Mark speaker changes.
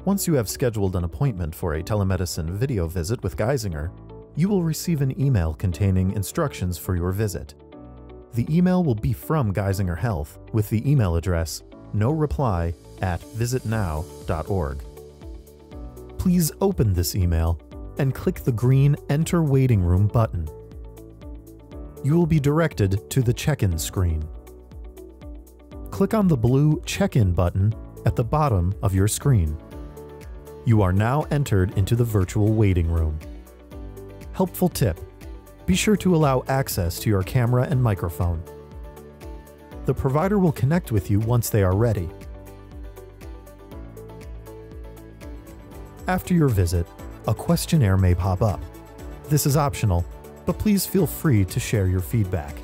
Speaker 1: Once you have scheduled an appointment for a telemedicine video visit with Geisinger, you will receive an email containing instructions for your visit. The email will be from Geisinger Health with the email address noreply@visitnow.org. Please open this email and click the green Enter Waiting Room button. You will be directed to the check-in screen. Click on the blue Check-in button at the bottom of your screen. You are now entered into the virtual waiting room. Helpful tip: be sure to allow access to your camera and microphone. The provider will connect with you once they are ready. After your visit, a questionnaire may pop up. This is optional, but please feel free to share your feedback.